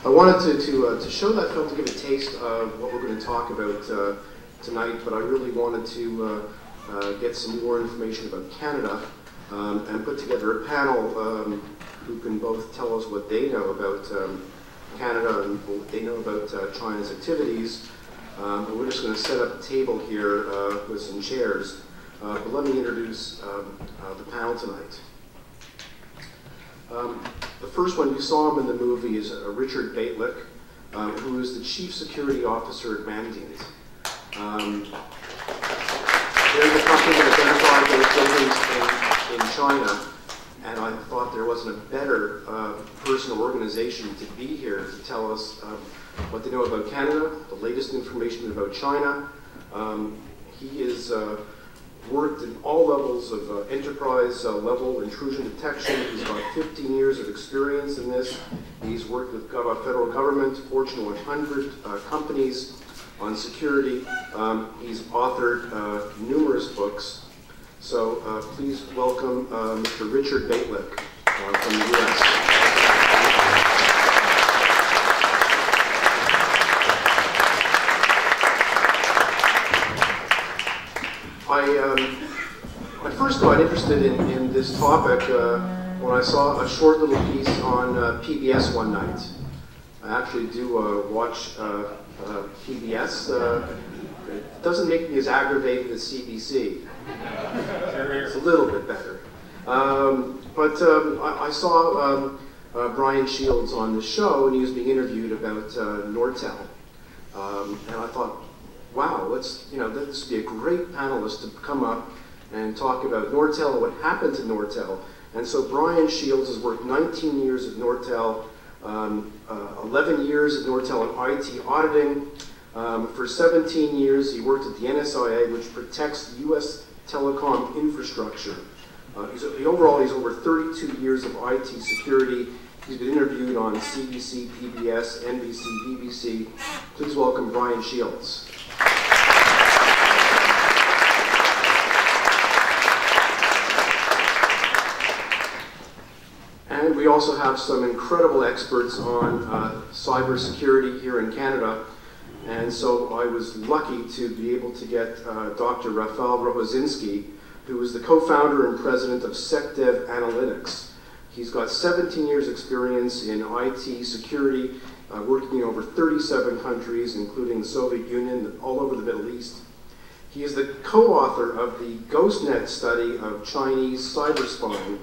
I wanted to show that film to give a taste of what we're going to talk about tonight, but I really wanted to get some more information about Canada and put together a panel who can both tell us what they know about Canada and what they know about China's activities. We're just going to set up a table here with some chairs. But let me introduce the panel tonight. The first one, you saw him in the movie, is Richard Baitlick, who is the Chief Security Officer at Mandiant. They're the company that identified those buildings in China, and I thought there wasn't a better person or organization to be here to tell us what they know about Canada, the latest information about China. He is worked in all levels of enterprise level intrusion detection. He's got 15 years of experience in this. He's worked with federal government, Fortune 100 companies on security. He's authored numerous books. So please welcome Mr. Richard Baitlick from the US. I first got interested in this topic when I saw a short little piece on PBS one night. I actually do watch PBS. It doesn't make me as aggravated as CBC. It's a little bit better. I saw Brian Shields on the show, and he was being interviewed about Nortel. And I thought, wow, this would be a great panelist to come up and talk about Nortel and what happened to Nortel. And so Brian Shields has worked 19 years at Nortel, 11 years at Nortel in IT auditing. For 17 years, he worked at the NSIA, which protects U.S. telecom infrastructure. Overall, he's over 32 years of IT security. He's been interviewed on CBC, PBS, NBC, BBC. Please welcome Brian Shields. And we also have some incredible experts on cybersecurity here in Canada. And so I was lucky to be able to get Dr. Rafal Rohozinski, who is the co-founder and president of SecDev Analytics. He's got 17 years experience in IT security, working in over 37 countries, including the Soviet Union, all over the Middle East. He is the co-author of the GhostNet study of Chinese cyber spying.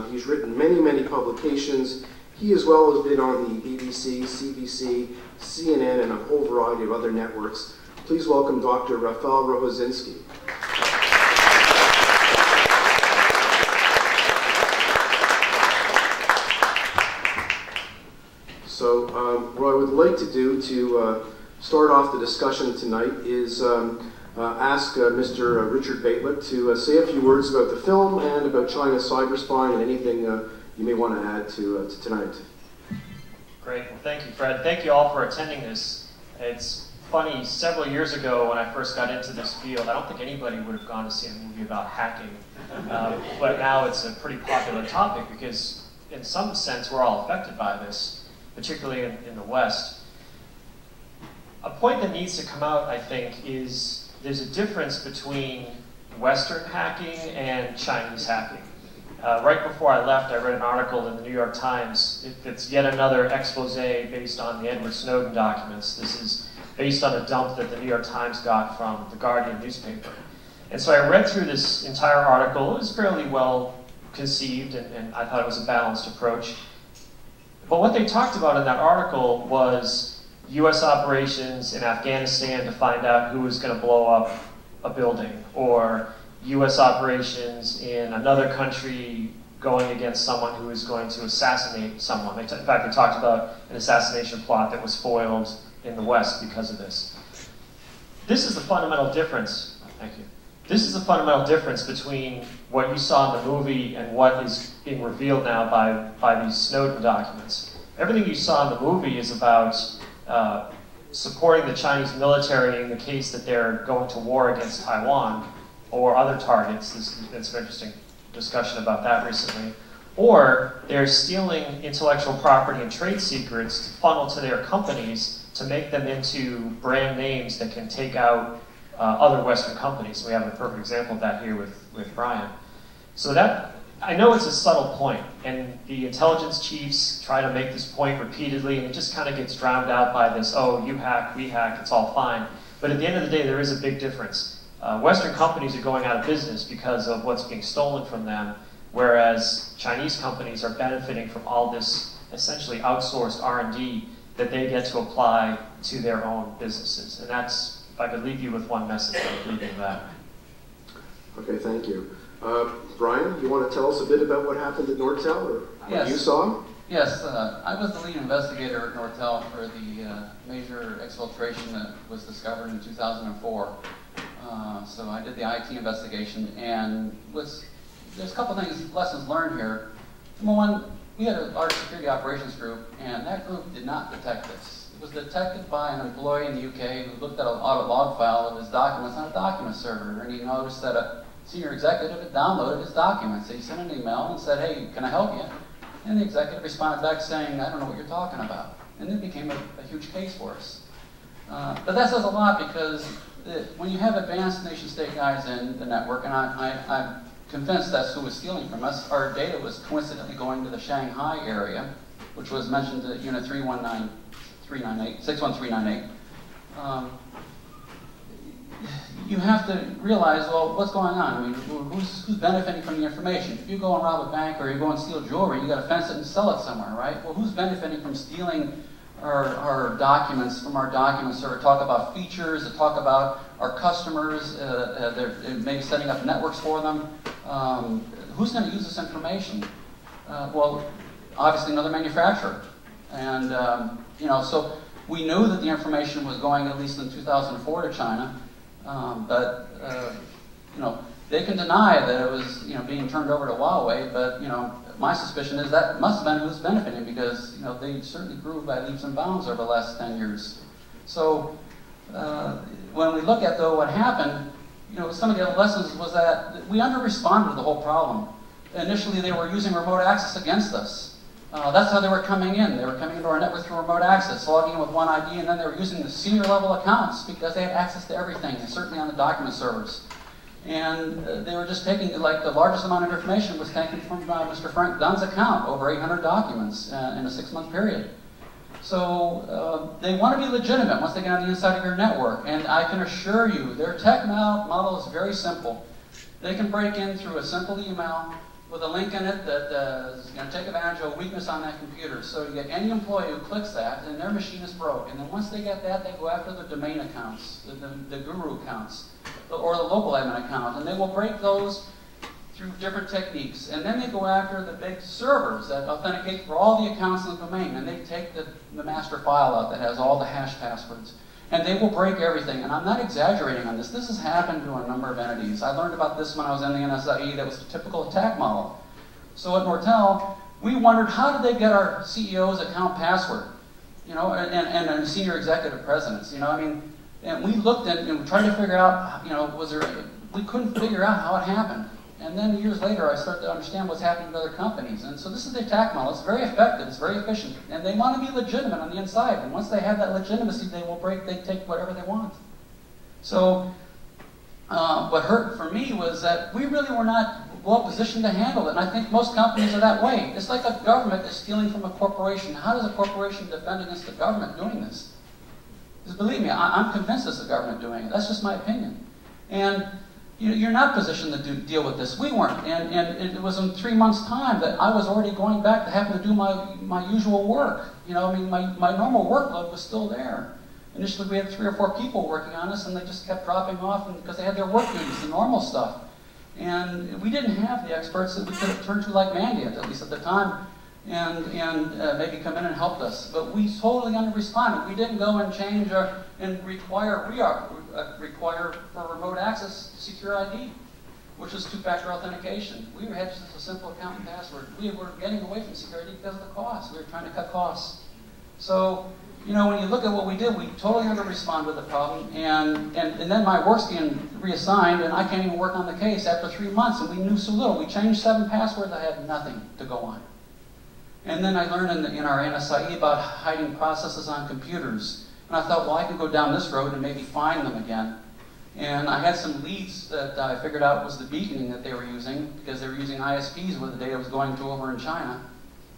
He's written many, many publications. He as well has been on the BBC, CBC, CNN, and a whole variety of other networks. Please welcome Dr. Rafal Rohozinski. So what I would like to do to start off the discussion tonight is ask Mr. Richard Baitlick to say a few words about the film and about China's cyber spying and anything you may want to add to tonight. Great. Well, thank you, Fred. Thank you all for attending this. It's funny, several years ago when I first got into this field, I don't think anybody would have gone to see a movie about hacking. But now it's a pretty popular topic because in some sense we're all affected by this, particularly in the West. A point that needs to come out, I think, is there's a difference between Western hacking and Chinese hacking. Right before I left, I read an article in the New York Times. It's yet another expose based on the Edward Snowden documents. This is based on a dump that the New York Times got from the Guardian newspaper. And so I read through this entire article. It was fairly well conceived, and I thought it was a balanced approach. But what they talked about in that article was US operations in Afghanistan to find out who was going to blow up a building, or US operations in another country going against someone who is going to assassinate someone. In fact, they talked about an assassination plot that was foiled in the West because of this. This is the fundamental difference. Thank you. This is the fundamental difference between what you saw in the movie and what is being revealed now by these Snowden documents. Everything you saw in the movie is about supporting the Chinese military in the case that they're going to war against Taiwan or other targets. There's been some interesting discussion about that recently. or they're stealing intellectual property and trade secrets to funnel to their companies to make them into brand names that can take out other Western companies. We have a perfect example of that here with Brian. So that, I know it's a subtle point, and the intelligence chiefs try to make this point repeatedly, and it just kind of gets drowned out by this, oh, you hack, we hack, it's all fine. But at the end of the day, there is a big difference. Western companies are going out of business because of what's being stolen from them, whereas Chinese companies are benefiting from all this essentially outsourced R&D that they get to apply to their own businesses. And that's, if I could leave you with one message, I would leave you with that. Okay, thank you. Brian, you want to tell us a bit about what happened at Nortel, or what you saw? Yes, I was the lead investigator at Nortel for the major exfiltration that was discovered in 2004. So I did the IT investigation, and there's a couple things, lessons learned here. Number one, we had a large security operations group, and that group did not detect this. It was detected by an employee in the UK who looked at an audit log file of his documents on a document server, and he noticed that a senior executive had downloaded his documents. So he sent an email and said, hey, can I help you? And the executive responded back saying, I don't know what you're talking about. And it became a huge case for us. But that says a lot, because when you have advanced nation-state guys in the network, and I'm convinced that's who was stealing from us, our data was coincidentally going to the Shanghai area, which was mentioned at Unit 61398. You have to realize, well, what's going on? I mean, who's benefiting from the information? If you go and rob a bank or you go and steal jewelry, you got to fence it and sell it somewhere, right? Well, who's benefiting from stealing our documents from our documents, or talk about features, that talk about our customers, they're maybe setting up networks for them? Who's going to use this information? Well, obviously another manufacturer. And, so we knew that the information was going, at least in 2004, to China. But they can deny that it was, being turned over to Huawei, but, my suspicion is that must have been who's benefiting, because, they certainly grew by leaps and bounds over the last 10 years. So, when we look at, though, what happened, some of the other lessons was that we under-responded to the whole problem. Initially, they were using remote access against us. That's how they were coming in. They were coming into our network through remote access, logging in with one ID, and then they were using the senior level accounts because they had access to everything, and certainly on the document servers. And they were just taking, like, the largest amount of information was taken from Mr. Frank Dunn's account, over 800 documents in a 6-month period. So they want to be legitimate once they get on the inside of your network. And I can assure you, their tech model is very simple. They can break in through a simple email with a link in it that is going to take advantage of a weakness on that computer. So you get any employee who clicks that, and their machine is broke. And then once they get that, they go after the domain accounts, the guru accounts, or the local admin account, and they will break those through different techniques. And then they go after the big servers that authenticate for all the accounts in the domain, and they take the master file out that has all the hash passwords. And they will break everything. And I'm not exaggerating on this. This has happened to a number of entities. I learned about this when I was in the NSIE. That was the typical attack model. So at Nortel, we wondered, how did they get our CEO's account password? And senior executive presidents. And we looked at and we tried to figure out, we couldn't figure out how it happened. And then years later, I started to understand what's happening to other companies. And so this is the attack model. It's very effective. It's very efficient. And they want to be legitimate on the inside. And once they have that legitimacy, they take whatever they want. So what hurt for me was that we really were not well positioned to handle it. And I think most companies are that way. It's like a government is stealing from a corporation. How does a corporation defend against the government doing this? Because believe me, I'm convinced it's the government doing it. That's just my opinion. And you're not positioned to deal with this. We weren't. And it was in 3 months' time that I was already going back to having to do my usual work. My normal workload was still there. Initially, we had 3 or 4 people working on this, and they just kept dropping off because they had their work duties, the normal stuff. And we didn't have the experts that we could have turned to like Mandiant, at least at the time, and maybe come in and helped us. But we totally under-responded. We didn't go and change and require for remote access secure ID, which is 2-factor authentication. We had just a simple account and password. We were getting away from security because of the cost. We were trying to cut costs. So you know, when you look at what we did, we totally under-responded to the problem, and then my work's being reassigned, and I can't even work on the case after 3 months, and we knew so little. We changed 7 passwords, I had nothing to go on. And then I learned in our NSIE about hiding processes on computers. And I thought, well, I can go down this road and maybe find them again. And I had some leads that I figured out was the beaconing that they were using, because they were using ISPs where the data was going to over in China.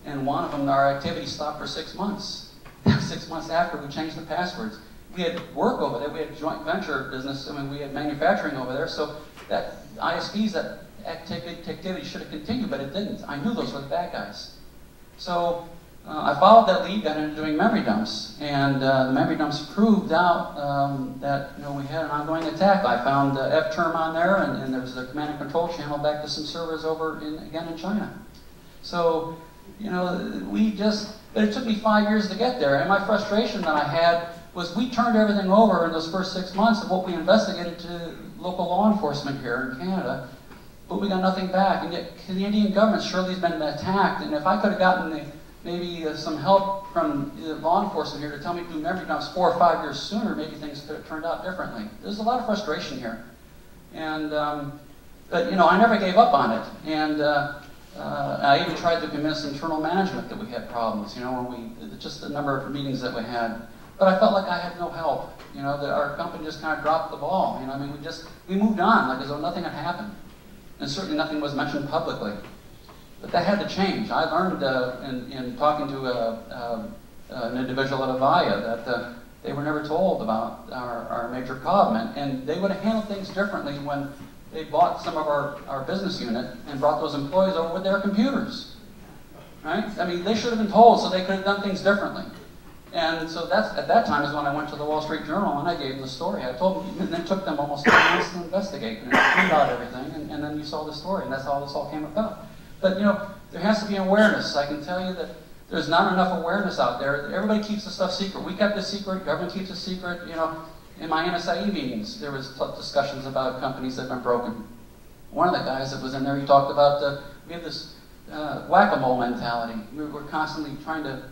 And one of them, our activity stopped for 6 months. 6 months after we changed the passwords. We had work over there, we had joint venture business, I mean, we had manufacturing over there, so that ISPs, that activity should have continued, but it didn't. I knew those were the bad guys. So I followed that lead, got into doing memory dumps, and the memory dumps proved out that, you know, we had an ongoing attack. I found F-term on there, and there was a command and control channel back to some servers over again in China. So, you know, but it took me 5 years to get there, and my frustration that I had was we turned everything over in those first 6 months of what we investigated to local law enforcement here in Canada, but we got nothing back. And yet Canadian government surely has been attacked, and if I could have gotten maybe some help from the law enforcement here to tell me to do memory dumps 4 or 5 years sooner, maybe things could have turned out differently. There's a lot of frustration here. And, but, you know, I never gave up on it. And I even tried to convince internal management that we had problems, you know, when just the number of meetings that we had. But I felt like I had no help, you know, that our company just kind of dropped the ball. You know, I mean, we moved on like as though nothing had happened. And certainly nothing was mentioned publicly. But that had to change. I learned in talking to an individual at Avaya that they were never told about our major problem. And they would have handled things differently when they bought some of our business unit and brought those employees over with their computers. Right? I mean, they should have been told so they could have done things differently. And so at that time is when I went to the Wall Street Journal and I gave them the story. I told them, and it took them almost 2 months to investigate and cleaned out everything, and then you saw the story, and that's how this all came about. But, you know, there has to be awareness. I can tell you that there's not enough awareness out there. Everybody keeps the stuff secret. We kept it secret. Government keeps it secret. You know, in my NSIE meetings, there was discussions about companies that have been broken. One of the guys that was in there, he talked about we have this whack-a-mole mentality. We're constantly trying to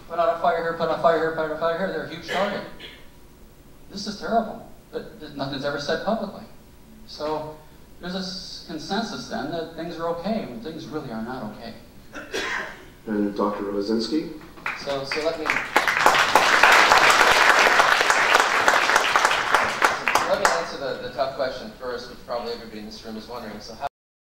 put out a fire here, put out a fire here, put out a fire here. They're a huge target. This is terrible, but nothing's ever said publicly. So there's a consensus then that things are okay when things really are not okay. And Dr. Rosinski? So let me answer the tough question first, which probably everybody in this room is wondering. So how